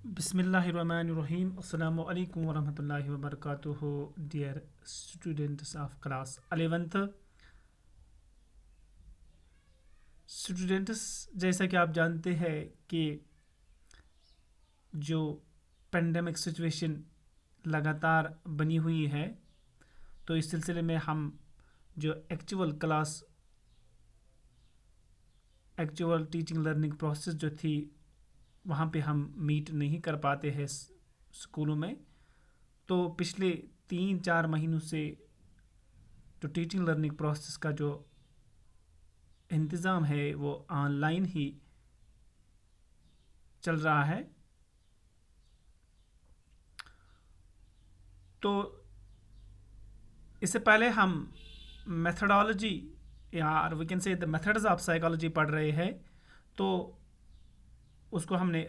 Bismillahirrahmanirrahim. Assalamu alaikum warahmatullahi wabarakatuh. Dear students of class 11th students, जैसा कि आप जानते हैं कि जो पेंडेमिक सिचुएशन लगातार बनी हुई है, तो इस सिलसिले में हम जो एक्चुअल टीचिंग लर्निंग प्रोसेस जो थी वहाँ पे हम मीट नहीं कर पाते हैं स्कूलों में। तो पिछले 3-4 महीनों से जो टीचिंग लर्निंग प्रोसेस का जो इंतज़ाम है वो ऑनलाइन ही चल रहा है। तो इससे पहले हम मेथडोलॉजी या we can say the methods of psychology पढ़ रहे हैं, तो उसको हमने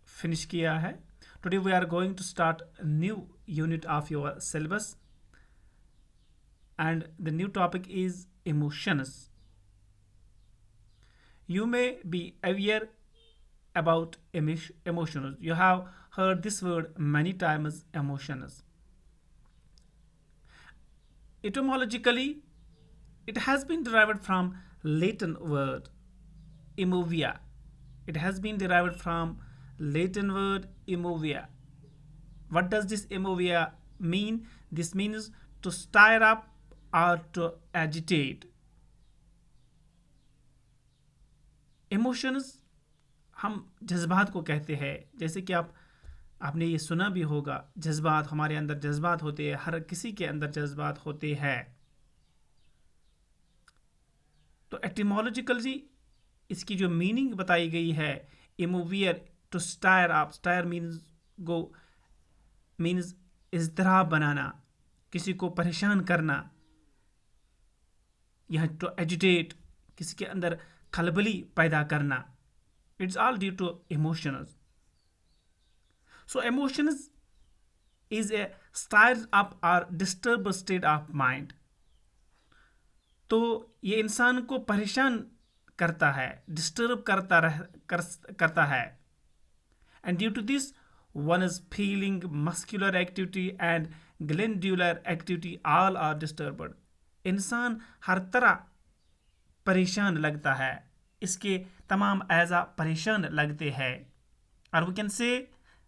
फिनिश किया है। Today we are going to start new unit of your syllabus and the new topic is emotions. You may be aware about emotions. You have heard this word many times, emotions. Etymologically, it has been derived from Latin word emovia. It has been derived from Latin word emovia. What does this emovia mean? This means to stir up or to agitate. Emotions हम जज्बात को कहते हैं। जैसे कि आपने ये सुना भी होगा, जज्बात, हमारे अंदर जज्बात होते हैं, हर किसी के अंदर जज्बात होते हैं। तो एटिमोलॉजिकली इसकी जो मीनिंग बताई गई है, इमोवियर to stir up, stir means इज़्तिराब बनाना, किसी को परेशान करना, यह टू एजिटेट, किसी के अंदर खलबली पैदा करना. It's all due to emotions. So emotions is a stirred up or disturbed state of mind. तो ये इंसान को परेशान करता है, डिस्टर्ब करता है. And due to this, one is feeling, muscular activity and glandular activity all are disturbed. इंसान हर तरह परेशान लगता है, इसके तमाम अज़ा परेशान लगते हैं. और we can say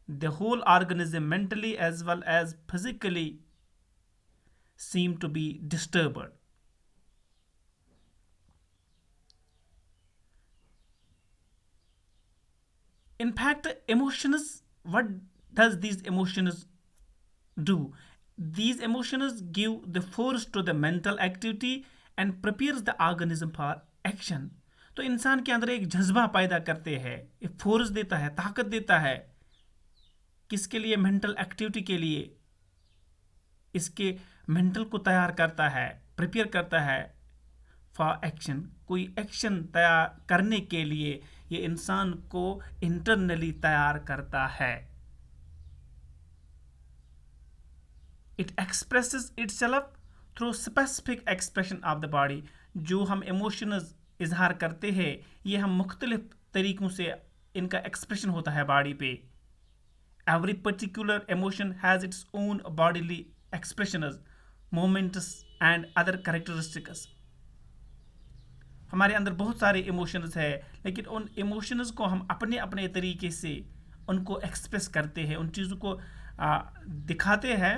the whole organism mentally as well as physically seem to be disturbed. In fact, emotions, what does these emotions do? These emotions give the force to the mental activity and prepares the organism for action. तो इंसान के अंदर एक जज्बा पैदा करते हैं, एक फोर्स देता है, ताकत देता है. किसके लिए? मेंटल एक्टिविटी के लिए. इसके मेंटल को तैयार करता है, प्रिपेयर करता है फॉर एक्शन. कोई एक्शन तैयार करने के लिए ये इंसान को इंटरनली तैयार करता है. It expresses itself through specific expression of the body. जो हम इमोशंस इजहार करते हैं, ये हम मुख्तलिफ तरीक़ों से इनका एक्सप्रेशन होता है बॉडी पे. Every particular emotion has its own bodily expressions, moments and other characteristics. हमारे अंदर बहुत सारे इमोशंस है, लेकिन उन इमोशंस को हम अपने अपने तरीके से उनको एक्सप्रेस करते हैं, उन चीज़ों को दिखाते हैं.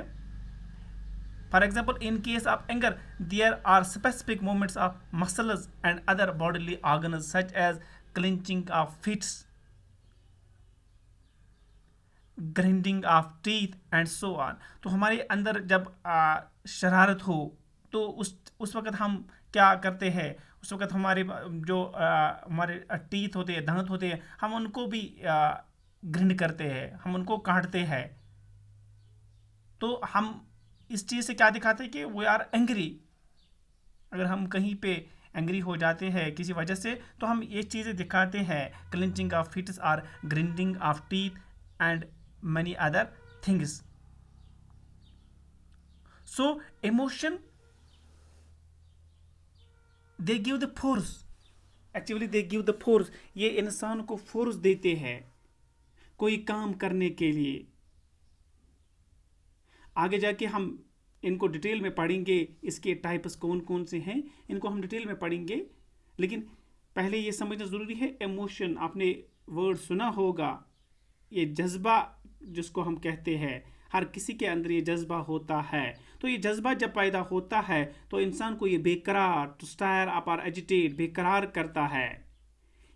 For example, in case of anger, there are specific movements of muscles and other bodily organs such as clenching of fists, grinding of teeth and so on. तो हमारे अंदर जब शरारत हो तो उस वक़्त हम क्या करते हैं? उस वक़्त हमारे जो हमारे टीथ होते हैं, दांत होते हैं, हम उनको भी ग्रिंड करते हैं, हम उनको काटते हैं. तो हम इस चीज़ से क्या दिखाते हैं कि वी आर एंग्री. अगर हम कहीं पे एंग्री हो जाते हैं किसी वजह से, तो हम ये चीज़ें दिखाते हैं, क्लिंचिंग ऑफ फिट्स और grinding of teeth and many other things. So emotion, they give the force. Actually they give the force. ये इंसान को फोर्स देते हैं. कोई काम करने के लिए। आगे जाके हम इनको डिटेल में पढ़ेंगे, इसके टाइप्स कौन कौन से हैं इनको हम डिटेल में पढ़ेंगे। लेकिन पहले ये समझना ज़रूरी है, इमोशन आपने वर्ड सुना होगा, ये जज्बा जिसको हम कहते हैं, हर किसी के अंदर ये जज्बा होता है। तो ये जज्बा जब पैदा होता है तो इंसान को ये बेकरार, टू स्टायर अप और एजिटेट, बेकरार करता है।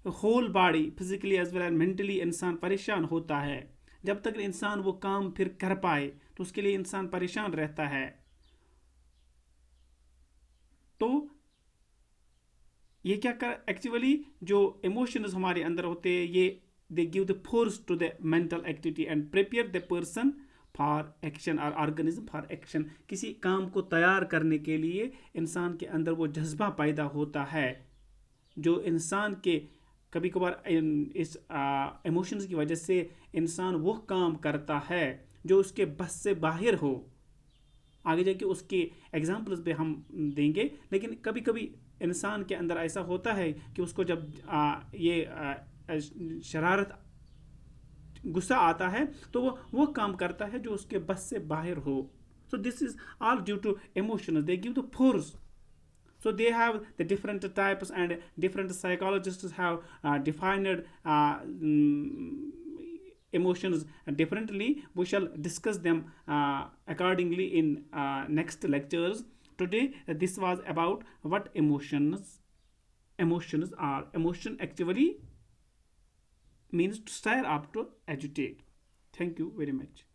Whole body physically as well as mentally इंसान परेशान होता है। जब तक इंसान वो काम फिर कर पाए तो उसके लिए इंसान परेशान रहता है। तो ये क्या कर एक्चुअली जो इमोशंस हमारे अंदर होते हैं, ये they give the force to the mental activity and prepare the person for action और ऑर्गेनिज्म फॉर एक्शन। किसी काम को तैयार करने के लिए इंसान के अंदर वो जज्बा पैदा होता है, जो इंसान के कभी कभार इस इमोशंस की वजह से इंसान वो काम करता है जो उसके बस से बाहर हो। आगे जाके उसके एग्जाम्पल्स पे हम देंगे। लेकिन कभी कभी इंसान के अंदर ऐसा होता है कि उसको जब शरारत, गुस्सा आता है तो वो काम करता है जो उसके बस से बाहर हो। So this is all due to emotions, they give the force. So they have the different types, and different psychologists have defined emotions differently. We shall discuss them accordingly in next lectures. Today this was about what emotions are. Emotion actually means to stir up, to agitate. Thank you very much.